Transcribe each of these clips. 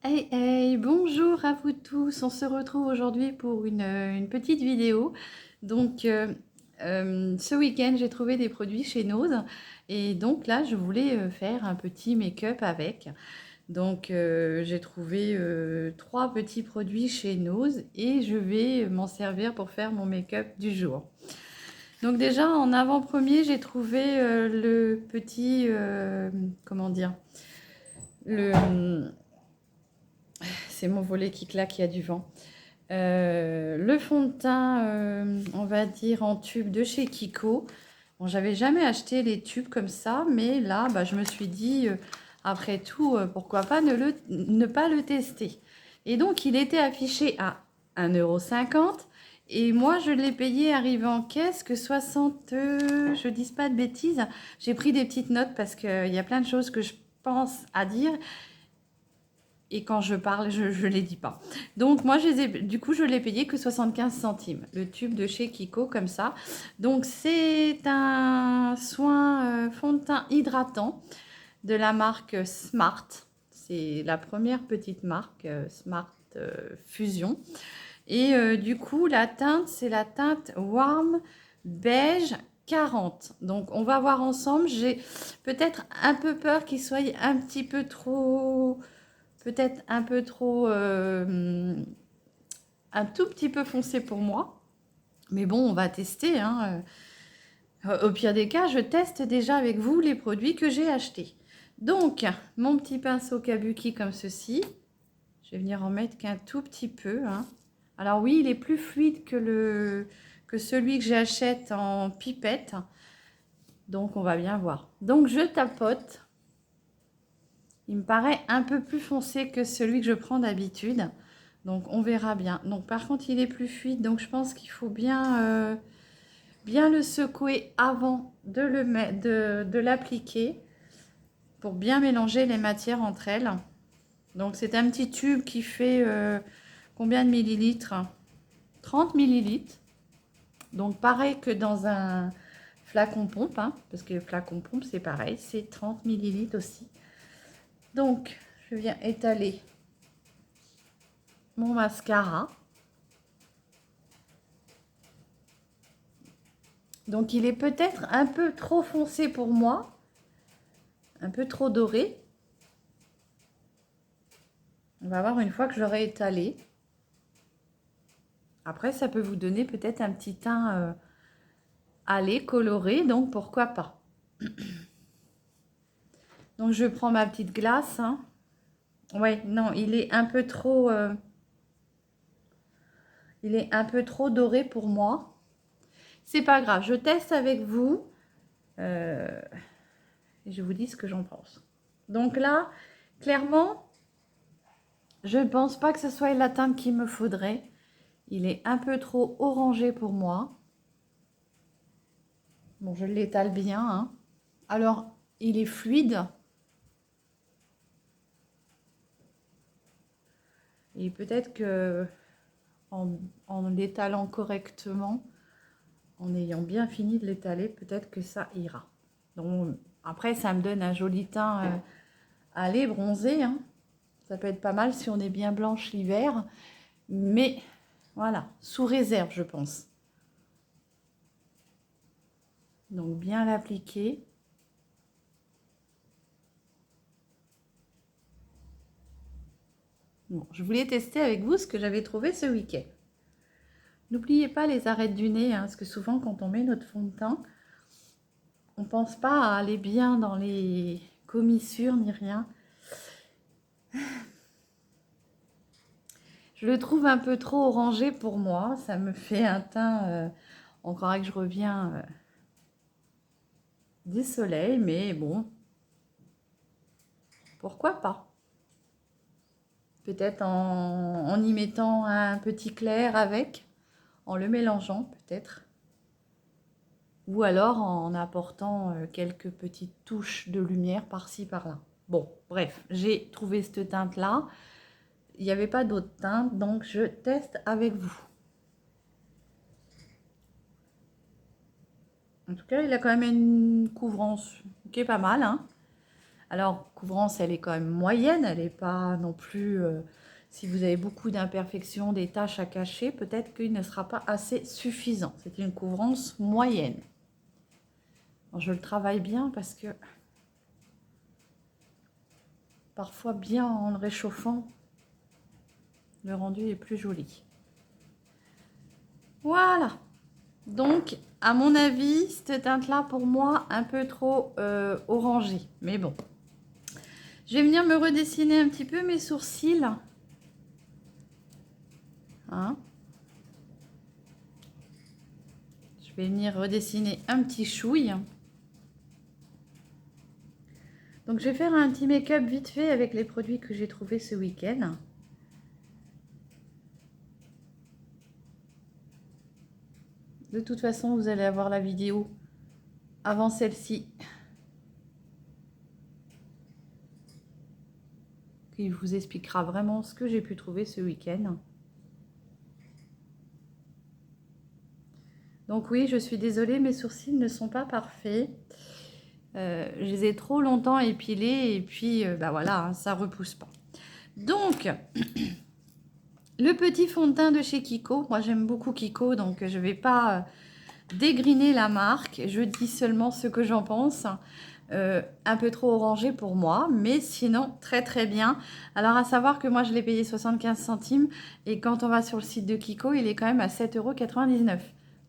Hey, hey, bonjour à vous tous. On se retrouve aujourd'hui pour une petite vidéo. Donc, ce week-end, j'ai trouvé des produits chez Nose. Et donc là, je voulais faire un petit make-up avec. Donc, j'ai trouvé trois petits produits chez Nose et je vais m'en servir pour faire mon make-up du jour. Donc déjà, en avant-première, j'ai trouvé le petit, comment dire, le, c'est mon volet qui claque, il y a du vent. Le fond de teint, on va dire en tube de chez Kiko. Bon, j'avais jamais acheté les tubes comme ça, mais là, bah, je me suis dit, après tout, pourquoi pas ne pas le tester. Et donc, il était affiché à 1,50 € et moi, je l'ai payé arrivé en caisse que 60, je dis pas de bêtises. J'ai pris des petites notes parce qu'il y a plein de choses que je pense à dire et quand je parle, je ne les dis pas. Donc moi, du coup, je l'ai payé que 75 centimes. Le tube de chez Kiko, comme ça. Donc c'est un soin fond de teint hydratant de la marque Smart. C'est la première petite marque Smart Fusion. Et du coup, la teinte, c'est la teinte Warm Beige 40. Donc on va voir ensemble. J'ai peut-être un peu peur qu'il soit un petit peu trop peut-être un peu trop, un tout petit peu foncé pour moi. Mais bon, on va tester, hein. Au pire des cas, je teste déjà avec vous les produits que j'ai achetés. Donc, mon petit pinceau kabuki comme ceci. Je vais venir en mettre qu'un tout petit peu, hein. Alors oui, il est plus fluide que celui que j'achète en pipette. Donc, on va bien voir. Donc, je tapote. Il me paraît un peu plus foncé que celui que je prends d'habitude. Donc, on verra bien. Donc, par contre, il est plus fluide. Donc, je pense qu'il faut bien le secouer avant de l'appliquer pour bien mélanger les matières entre elles. Donc, c'est un petit tube qui fait combien de millilitres? 30 millilitres. Donc, pareil que dans un flacon pompe, hein, parce que le flacon pompe, c'est pareil. C'est 30 millilitres aussi. Donc, je viens étaler mon mascara. Donc il est peut-être un peu trop foncé pour moi, un peu trop doré. On va voir une fois que j'aurai étalé. Après, ça peut vous donner peut-être un petit teint allé, coloré, donc pourquoi pas. Donc je prends ma petite glace, hein. Ouais, non, il est un peu trop doré pour moi. C'est pas grave, je teste avec vous et je vous dis ce que j'en pense. Donc là, clairement, je ne pense pas que ce soit la teinte qu'il me faudrait. Il est un peu trop orangé pour moi. Bon, je l'étale bien, hein. Alors, il est fluide. Et peut-être que en l'étalant correctement, en ayant bien fini de l'étaler, peut-être que ça ira. Donc, après, ça me donne un joli teint allé, bronzé, hein. Ça peut être pas mal si on est bien blanche l'hiver. Mais voilà, sous réserve, je pense. Donc, bien l'appliquer. Bon, je voulais tester avec vous ce que j'avais trouvé ce week-end. N'oubliez pas les arêtes du nez, hein, parce que souvent quand on met notre fond de teint, on ne pense pas à aller bien dans les commissures ni rien. Je le trouve un peu trop orangé pour moi, ça me fait un teint, on croirait que je reviens du soleil, mais bon, pourquoi pas. Peut-être en y mettant un petit clair avec, en le mélangeant peut-être. Ou alors en apportant quelques petites touches de lumière par-ci par-là. Bon, bref, j'ai trouvé cette teinte-là. Il n'y avait pas d'autre teinte, donc je teste avec vous. En tout cas, il a quand même une couvrance qui est pas mal, hein. Alors, couvrance, elle est quand même moyenne, elle n'est pas non plus... si vous avez beaucoup d'imperfections, des taches à cacher, peut-être qu'il ne sera pas assez suffisant. C'est une couvrance moyenne. Alors, je le travaille bien parce que parfois, bien en le réchauffant, le rendu est plus joli. Voilà. Donc, à mon avis, cette teinte-là, pour moi, un peu trop orangée. Mais bon. Je vais venir me redessiner un petit peu mes sourcils. Hein? Je vais venir redessiner un petit chouille. Donc, je vais faire un petit make-up vite fait avec les produits que j'ai trouvés ce week-end. De toute façon, vous allez avoir la vidéo avant celle-ci, qui vous expliquera vraiment ce que j'ai pu trouver ce week-end. Donc oui, je suis désolée, mes sourcils ne sont pas parfaits. Je les ai trop longtemps épilés et puis bah voilà, hein, ça repousse pas. Donc, le petit fond de teint de chez Kiko. Moi, j'aime beaucoup Kiko, donc je ne vais pas dégriner la marque. Je dis seulement ce que j'en pense. Un peu trop orangé pour moi, mais sinon très très bien. Alors à savoir que moi je l'ai payé 75 centimes et quand on va sur le site de Kiko, il est quand même à 7,99 €.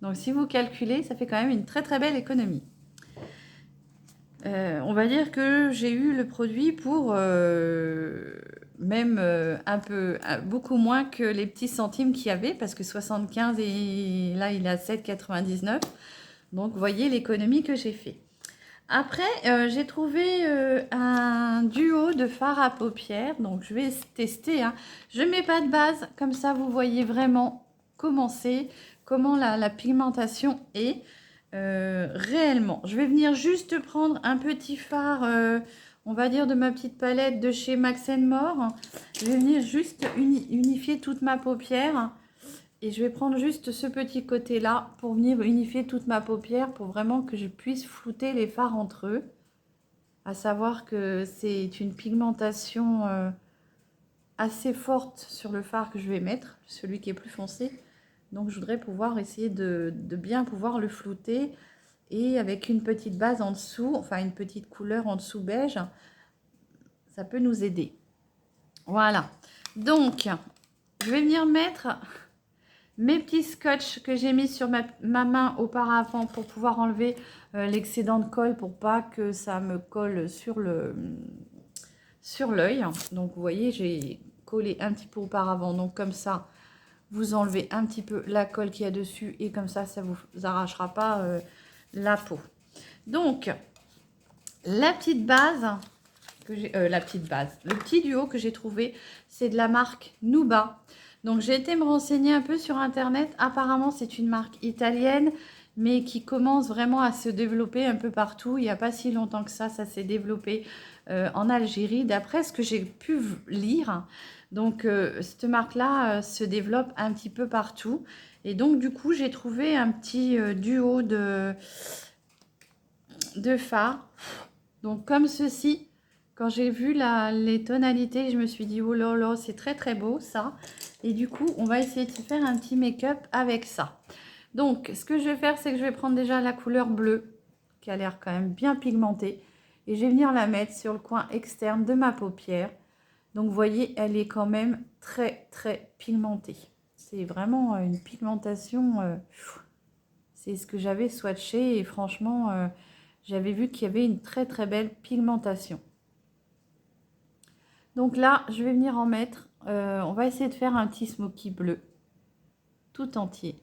Donc si vous calculez, ça fait quand même une très très belle économie. On va dire que j'ai eu le produit pour même beaucoup moins que les petits centimes qu'il y avait, parce que 75 et là il est à 7,99 €. Donc vous voyez l'économie que j'ai fait. Après, j'ai trouvé un duo de fard à paupières. Donc, je vais tester. Hein. Je ne mets pas de base. Comme ça, vous voyez vraiment comment c'est, comment la pigmentation est réellement. Je vais venir juste prendre un petit fard, on va dire, de ma petite palette de chez Max More. Je vais venir juste unifier toute ma paupière. Et je vais prendre juste ce petit côté-là pour venir unifier toute ma paupière pour vraiment que je puisse flouter les fards entre eux. À savoir que c'est une pigmentation assez forte sur le fard que je vais mettre, celui qui est plus foncé. Donc je voudrais pouvoir essayer de bien pouvoir le flouter. Et avec une petite base en dessous, enfin une petite couleur en dessous beige, ça peut nous aider. Voilà. Donc, je vais venir mettre mes petits scotch que j'ai mis sur ma main auparavant pour pouvoir enlever l'excédent de colle pour pas que ça me colle sur l'œil. Donc vous voyez, j'ai collé un petit peu auparavant. Donc comme ça, vous enlevez un petit peu la colle qu'il y a dessus et comme ça, ça vous arrachera pas la peau. Donc, la petite base que j'ai, le petit duo que j'ai trouvé, c'est de la marque Nuba. Donc j'ai été me renseigner un peu sur internet. Apparemment c'est une marque italienne, mais qui commence vraiment à se développer un peu partout. Il n'y a pas si longtemps que ça s'est développé en Algérie, d'après ce que j'ai pu lire. Donc cette marque-là se développe un petit peu partout. Et donc du coup j'ai trouvé un petit duo de fards. Donc comme ceci. Quand j'ai vu les tonalités, je me suis dit, oh là là, c'est très très beau ça. Et du coup, on va essayer de se faire un petit make-up avec ça. Donc, ce que je vais faire, c'est que je vais prendre déjà la couleur bleue, qui a l'air quand même bien pigmentée. Et je vais venir la mettre sur le coin externe de ma paupière. Donc, vous voyez, elle est quand même très très pigmentée. C'est vraiment une pigmentation, c'est ce que j'avais swatché. Et franchement, j'avais vu qu'il y avait une très très belle pigmentation. Donc là, je vais venir en mettre, on va essayer de faire un petit smoky bleu, tout entier.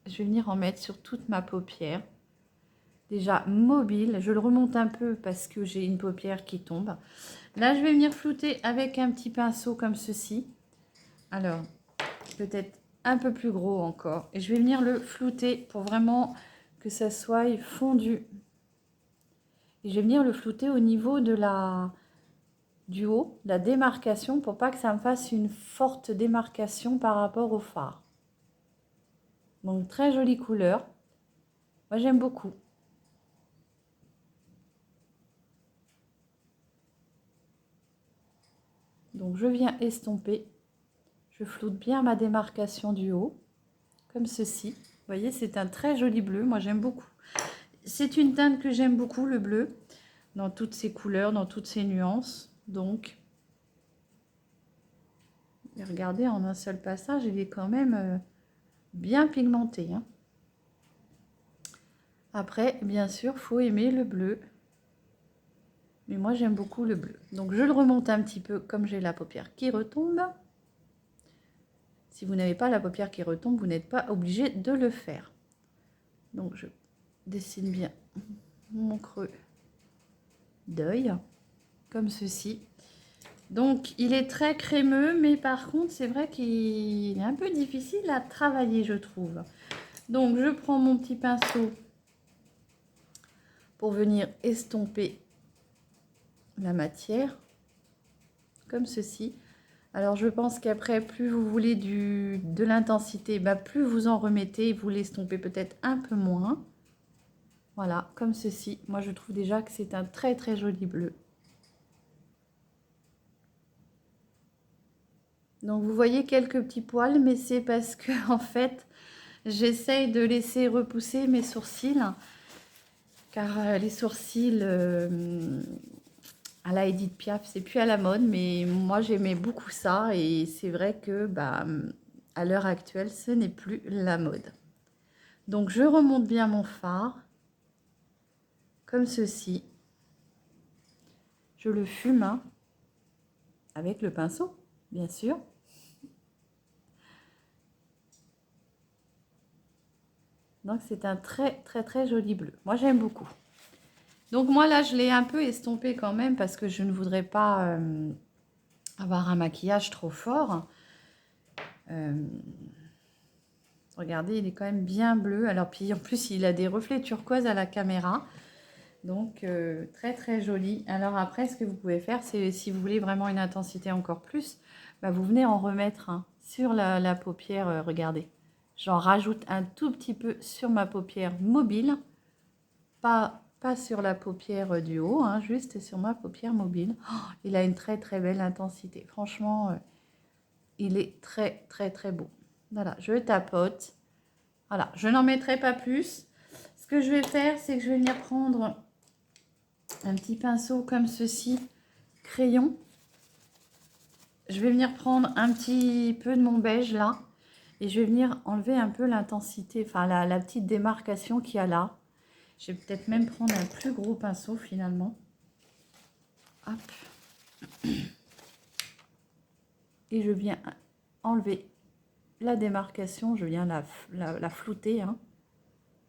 Je vais venir en mettre sur toute ma paupière. Déjà mobile, je le remonte un peu parce que j'ai une paupière qui tombe. Là, je vais venir flouter avec un petit pinceau comme ceci. Alors, peut-être un peu plus gros encore. Et je vais venir le flouter pour vraiment que ça soit fondu. Et je vais venir le flouter au niveau de du haut, la démarcation, pour pas que ça me fasse une forte démarcation par rapport au fard. Donc très jolie couleur. Moi j'aime beaucoup. Donc je viens estomper. Je floute bien ma démarcation du haut, comme ceci. Vous voyez, c'est un très joli bleu. Moi, j'aime beaucoup. C'est une teinte que j'aime beaucoup, le bleu, dans toutes ses couleurs, dans toutes ses nuances. Donc, et regardez, en un seul passage, il est quand même bien pigmenté. Hein. Après, bien sûr, il faut aimer le bleu. Mais moi, j'aime beaucoup le bleu. Donc, je le remonte un petit peu, comme j'ai la paupière qui retombe. Si vous n'avez pas la paupière qui retombe, vous n'êtes pas obligé de le faire. Donc, je dessine bien mon creux d'œil, comme ceci. Donc, il est très crémeux, mais par contre, c'est vrai qu'il est un peu difficile à travailler, je trouve. Donc, je prends mon petit pinceau pour venir estomper la matière, comme ceci. Alors, je pense qu'après, plus vous voulez de l'intensité, bah, plus vous en remettez, vous l'estompez peut-être un peu moins. Voilà, comme ceci. Moi, je trouve déjà que c'est un très très joli bleu. Donc, vous voyez quelques petits poils, mais c'est parce que, en fait, j'essaye de laisser repousser mes sourcils. Car les sourcils à la Edith Piaf, c'est plus à la mode, mais moi, j'aimais beaucoup ça. Et c'est vrai que, bah, à l'heure actuelle, ce n'est plus la mode. Donc, je remonte bien mon fard. Comme ceci. Je le fume hein, avec le pinceau, bien sûr. Donc c'est un très très très joli bleu. Moi j'aime beaucoup. Donc moi là je l'ai un peu estompé quand même parce que je ne voudrais pas avoir un maquillage trop fort. Regardez, il est quand même bien bleu. Alors puis en plus il a des reflets turquoise à la caméra. Donc très très joli. Alors après ce que vous pouvez faire, c'est si vous voulez vraiment une intensité encore plus, bah, vous venez en remettre hein, sur la paupière, regardez. J'en rajoute un tout petit peu sur ma paupière mobile, pas sur la paupière du haut, hein, juste sur ma paupière mobile. Oh, il a une très très belle intensité. Franchement, il est très très très beau. Voilà, je tapote. Voilà, je n'en mettrai pas plus. Ce que je vais faire, c'est que je vais venir prendre un petit pinceau comme ceci, crayon. Je vais venir prendre un petit peu de mon beige là et je vais venir enlever un peu l'intensité, enfin la petite démarcation qu'il y a là. Je vais peut-être même prendre un plus gros pinceau finalement. Hop. Et je viens enlever la démarcation, je viens la flouter hein,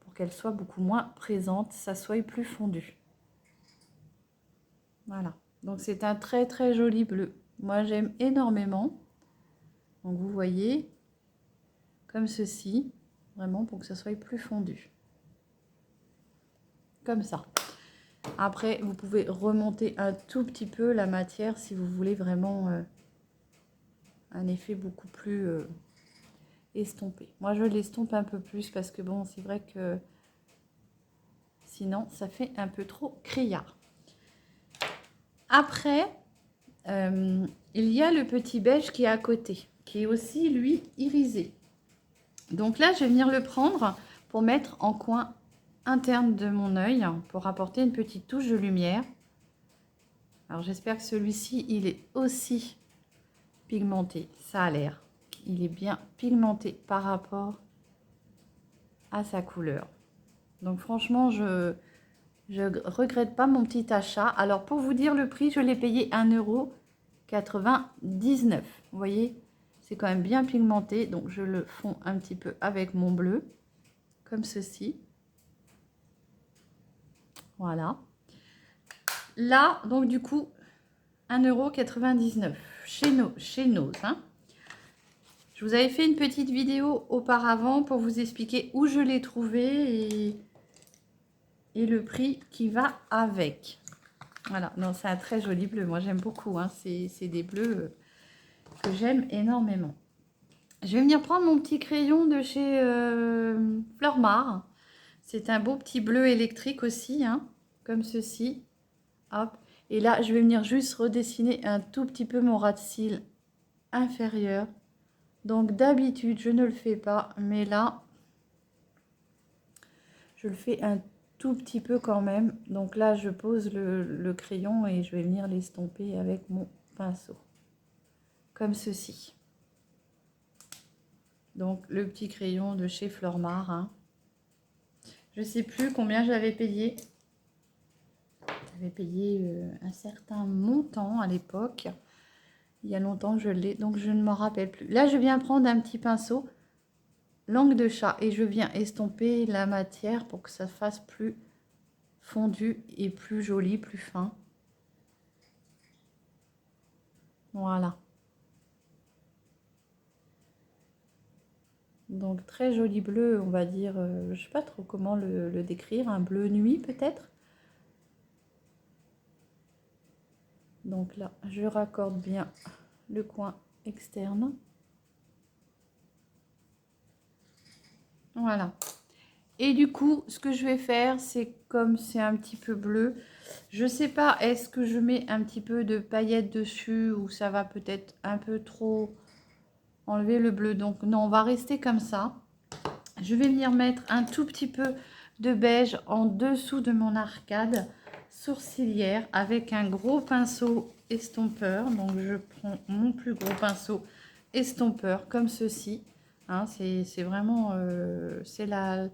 pour qu'elle soit beaucoup moins présente, ça soit plus fondu. Voilà, donc c'est un très très joli bleu. Moi j'aime énormément. Donc vous voyez, comme ceci, vraiment pour que ça soit plus fondu. Comme ça. Après, vous pouvez remonter un tout petit peu la matière si vous voulez vraiment un effet beaucoup plus estompé. Moi, je l'estompe un peu plus parce que bon, c'est vrai que sinon, ça fait un peu trop criard. Après, il y a le petit beige qui est à côté, qui est aussi, lui, irisé. Donc là, je vais venir le prendre pour mettre en coin interne de mon œil pour apporter une petite touche de lumière. Alors j'espère que celui-ci il est aussi pigmenté, ça a l'air. Il est bien pigmenté par rapport à sa couleur. Donc franchement je regrette pas mon petit achat. Alors pour vous dire le prix, je l'ai payé 1,99 €. Vous voyez, c'est quand même bien pigmenté. Donc je le fonds un petit peu avec mon bleu, comme ceci. Voilà. Là, donc du coup, 1,99 € chez Nose. Hein. Je vous avais fait une petite vidéo auparavant pour vous expliquer où je l'ai trouvé et le prix qui va avec. Voilà, non, c'est un très joli bleu. Moi, j'aime beaucoup. Hein. C'est des bleus que j'aime énormément. Je vais venir prendre mon petit crayon de chez Flormar. C'est un beau petit bleu électrique aussi, hein, comme ceci. Hop. Et là, je vais venir juste redessiner un tout petit peu mon ras de cils inférieur. Donc d'habitude, je ne le fais pas, mais là, je le fais un tout petit peu quand même. Donc là, je pose le crayon et je vais venir l'estomper avec mon pinceau. Comme ceci. Donc le petit crayon de chez Flormar. Hein. Je ne sais plus combien j'avais payé. J'avais payé un certain montant à l'époque. Il y a longtemps que je l'ai, donc je ne m'en rappelle plus. Là, je viens prendre un petit pinceau, langue de chat, et je viens estomper la matière pour que ça fasse plus fondu et plus joli, plus fin. Voilà. Donc très joli bleu, on va dire, je ne sais pas trop comment le décrire, un bleu nuit peut-être. Donc là, je raccorde bien le coin externe. Voilà. Et du coup, ce que je vais faire, c'est comme c'est un petit peu bleu, je sais pas, est-ce que je mets un petit peu de paillettes dessus ou ça va peut-être un peu trop enlever le bleu. Donc non, on va rester comme ça. Je vais venir mettre un tout petit peu de beige en dessous de mon arcade sourcilière avec un gros pinceau estompeur. Donc je prends mon plus gros pinceau estompeur comme ceci. Hein, c'est vraiment c'est la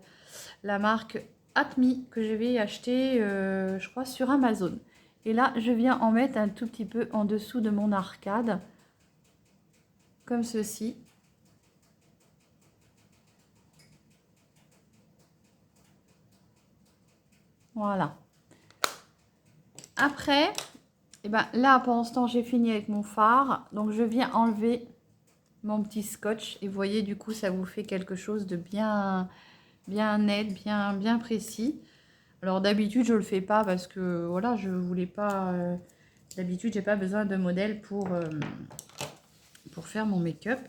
marque Atmi que je vais acheter je crois sur Amazon. Et là je viens en mettre un tout petit peu en dessous de mon arcade comme ceci. Voilà. Après, et ben là, pour l'instant, j'ai fini avec mon fard. Donc, je viens enlever mon petit scotch. Et vous voyez, du coup, ça vous fait quelque chose de bien net, bien précis. Alors, d'habitude, je ne le fais pas parce que, voilà, je voulais pas... d'habitude, j'ai pas besoin de modèle pour faire mon make-up.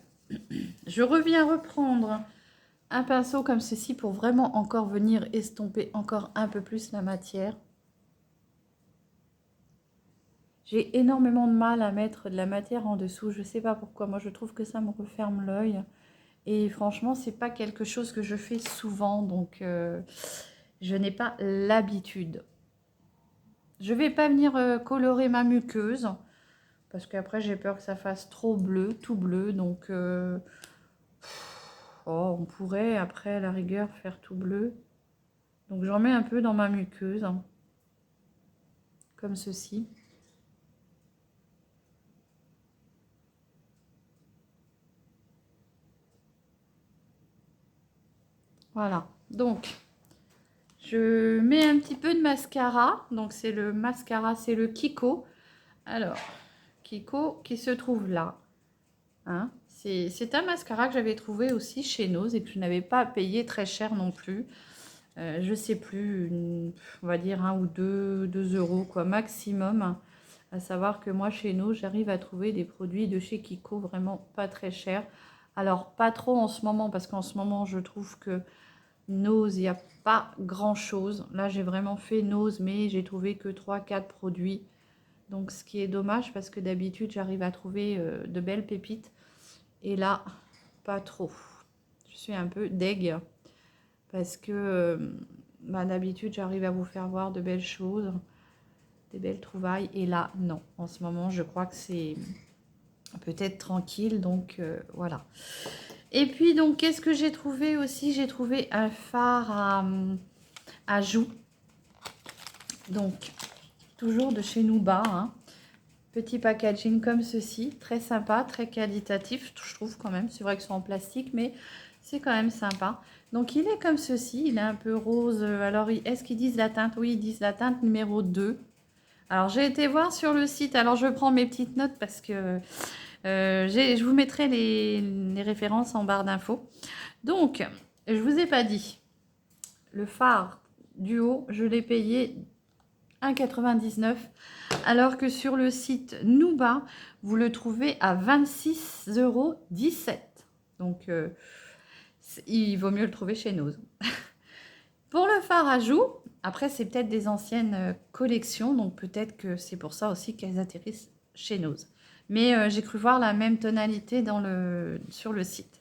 Je reviens reprendre un pinceau comme ceci pour vraiment encore venir estomper encore un peu plus la matière. J'ai énormément de mal à mettre de la matière en dessous. Je ne sais pas pourquoi. Moi, je trouve que ça me referme l'œil. Et franchement, c'est pas quelque chose que je fais souvent. Donc, je n'ai pas l'habitude. Je vais pas venir colorer ma muqueuse. Parce qu'après, j'ai peur que ça fasse trop bleu, tout bleu. Donc, oh, on pourrait, après, à la rigueur, faire tout bleu. Donc, j'en mets un peu dans ma muqueuse. Comme ceci. Voilà, donc je mets un petit peu de mascara. Donc c'est le mascara, c'est le Kiko. Alors, Kiko qui se trouve là. Hein, c'est un mascara que j'avais trouvé aussi chez Nose et que je n'avais pas payé très cher non plus. Je sais plus, on va dire 1 ou 2 euros quoi, maximum. À savoir que moi chez Nose, j'arrive à trouver des produits de chez Kiko vraiment pas très chers. Alors pas trop en ce moment parce qu'en ce moment je trouve que Nose, il n'y a pas grand chose. Là, j'ai vraiment fait Nose, mais j'ai trouvé que 3-4 produits. Donc, ce qui est dommage parce que d'habitude, j'arrive à trouver de belles pépites. Et là, pas trop. Je suis un peu deg parce que d'habitude, j'arrive à vous faire voir de belles choses, des belles trouvailles. Et là, non. En ce moment, je crois que c'est peut-être tranquille. Donc, voilà. Et puis, donc, qu'est-ce que j'ai trouvé aussi? J'ai trouvé un fard à joues. Donc, toujours de chez Nuba. Hein. Petit packaging comme ceci. Très sympa, très qualitatif, je trouve quand même. C'est vrai qu'ils sont en plastique, mais c'est quand même sympa. Donc, il est comme ceci. Il est un peu rose. Alors, est-ce qu'ils disent la teinte? Oui, ils disent la teinte numéro 2. Alors, j'ai été voir sur le site. Alors, je prends mes petites notes parce que... je vous mettrai les références en barre d'infos. Donc, je vous ai pas dit, le fard du haut, je l'ai payé 1,99 €, alors que sur le site Nuba, vous le trouvez à 26,17 €. Donc, il vaut mieux le trouver chez Nose. Pour le fard à joues, après c'est peut-être des anciennes collections, donc peut-être que c'est pour ça aussi qu'elles atterrissent chez Nose. Mais j'ai cru voir la même tonalité sur le site.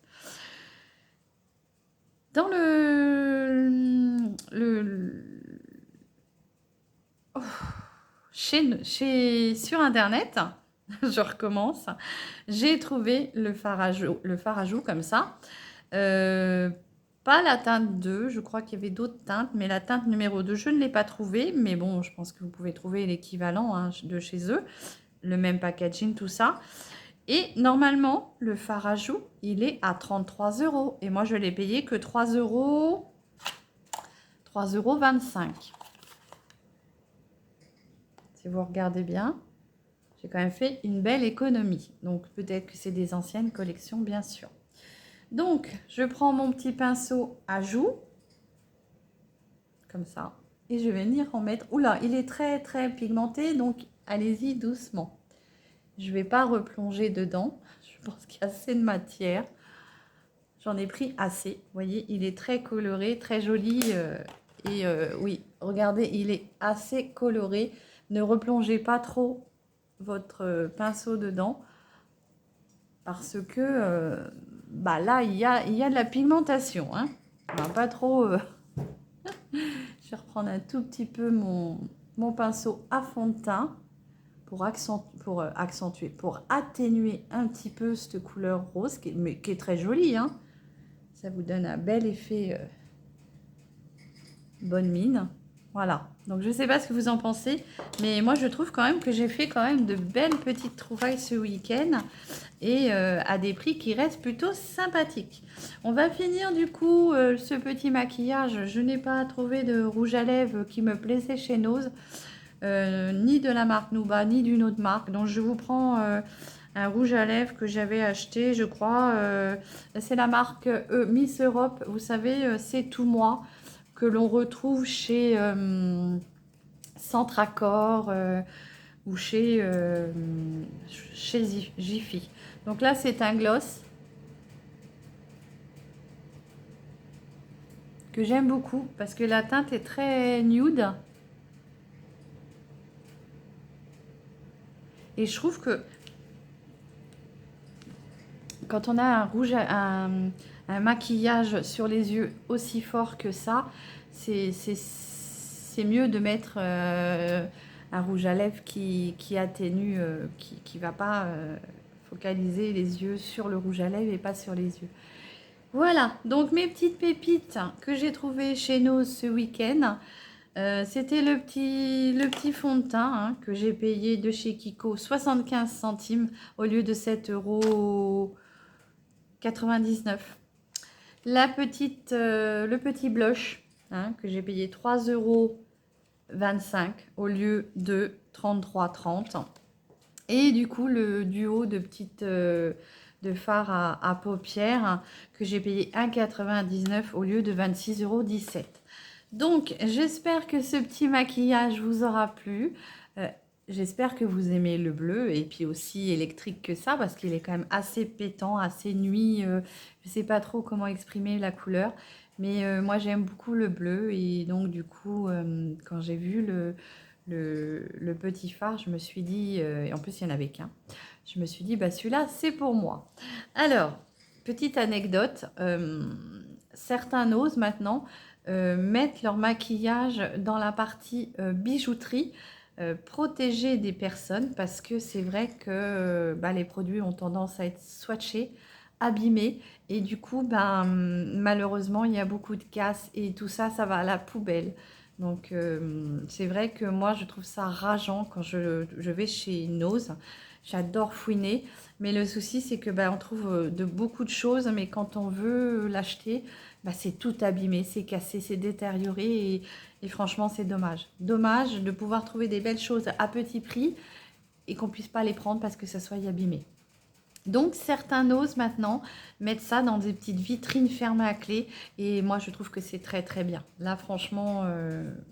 Dans oh, sur Internet, je recommence, j'ai trouvé le fard à joues comme ça. Pas la teinte 2, je crois qu'il y avait d'autres teintes, mais la teinte numéro 2, je ne l'ai pas trouvée. Mais bon, je pense que vous pouvez trouver l'équivalent hein, de chez eux, le même packaging, tout ça. Et normalement, le fard à joues, il est à 33 €. Et moi, je l'ai payé que 3,25 €. Si vous regardez bien, j'ai quand même fait une belle économie. Donc, peut-être que c'est des anciennes collections, bien sûr. Donc, je prends mon petit pinceau à joues, comme ça, et je vais venir en mettre... Oula, il est très, très pigmenté, donc allez-y doucement. Je ne vais pas replonger dedans. Je pense qu'il y a assez de matière. J'en ai pris assez. Vous voyez, il est très coloré, très joli. Oui, regardez, il est assez coloré. Ne replongez pas trop votre pinceau dedans. Parce que bah là, il y a de la pigmentation. Hein. On va pas trop... Je vais reprendre un tout petit peu mon pinceau à fond de teint pour accentuer, pour atténuer un petit peu cette couleur rose, qui est très jolie. Hein. Ça vous donne un bel effet bonne mine. Voilà. Donc, je ne sais pas ce que vous en pensez, mais moi, je trouve quand même que j'ai fait quand même de belles petites trouvailles ce week-end et à des prix qui restent plutôt sympathiques. On va finir du coup ce petit maquillage. Je n'ai pas trouvé de rouge à lèvres qui me plaisait chez Nose, ni de la marque Nuba, ni d'une autre marque. Donc, je vous prends un rouge à lèvres que j'avais acheté, je crois. C'est la marque Miss Europe. Vous savez, c'est tout moi que l'on retrouve chez Centre Accord ou chez Jiffy. Donc là, c'est un gloss que j'aime beaucoup parce que la teinte est très nude. Et je trouve que quand on a un maquillage sur les yeux aussi fort que ça, c'est mieux de mettre un rouge à lèvres qui atténue, qui ne va pas focaliser les yeux sur le rouge à lèvres et pas sur les yeux. Voilà, donc mes petites pépites que j'ai trouvées chez Nose ce week-end. C'était le petit fond de teint hein, que j'ai payé de chez Kiko 75 centimes au lieu de 7,99 €. Le petit blush hein, que j'ai payé 3,25 € au lieu de 33,30 €. Et du coup, le duo de petites de fard à paupières hein, que j'ai payé 1,99 € au lieu de 26,17 €. Donc, j'espère que ce petit maquillage vous aura plu. J'espère que vous aimez le bleu et puis aussi électrique que ça parce qu'il est quand même assez pétant, assez nuit. Je ne sais pas trop comment exprimer la couleur, mais moi j'aime beaucoup le bleu et donc du coup, quand j'ai vu le petit fard, je me suis dit, et en plus il n'y en avait qu'un, je me suis dit, bah celui-là c'est pour moi. Alors, petite anecdote, certains osent maintenant mettre leur maquillage dans la partie bijouterie, protéger des personnes parce que c'est vrai que bah, les produits ont tendance à être swatchés, abîmés et du coup malheureusement il y a beaucoup de casse et tout ça, ça va à la poubelle. Donc c'est vrai que moi je trouve ça rageant quand je vais chez Nose. J'adore fouiner, mais le souci c'est que on trouve de beaucoup de choses, mais quand on veut l'acheter, c'est tout abîmé, c'est cassé, c'est détérioré et franchement c'est dommage. Dommage de pouvoir trouver des belles choses à petit prix et qu'on puisse pas les prendre parce que ça soit abîmé. Donc certains osent maintenant mettre ça dans des petites vitrines fermées à clé et moi je trouve que c'est très très bien. Là franchement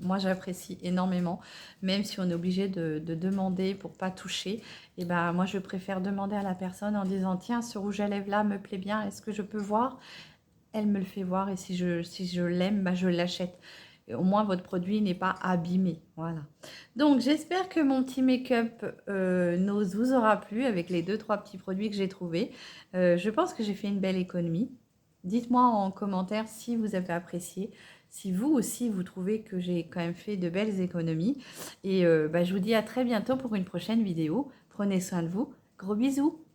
moi j'apprécie énormément, même si on est obligé de demander pour pas toucher. Et moi je préfère demander à la personne en disant tiens ce rouge à lèvres là me plaît bien, est-ce que je peux voir? Elle me le fait voir et si je l'aime je l'achète. au moins votre produit n'est pas abîmé. Voilà. Donc j'espère que mon petit make-up Nose vous aura plu avec les 2-3 petits produits que j'ai trouvés. Je pense que j'ai fait une belle économie. Dites-moi en commentaire si vous avez apprécié, si vous aussi vous trouvez que j'ai quand même fait de belles économies. Et je vous dis à très bientôt pour une prochaine vidéo. Prenez soin de vous. Gros bisous.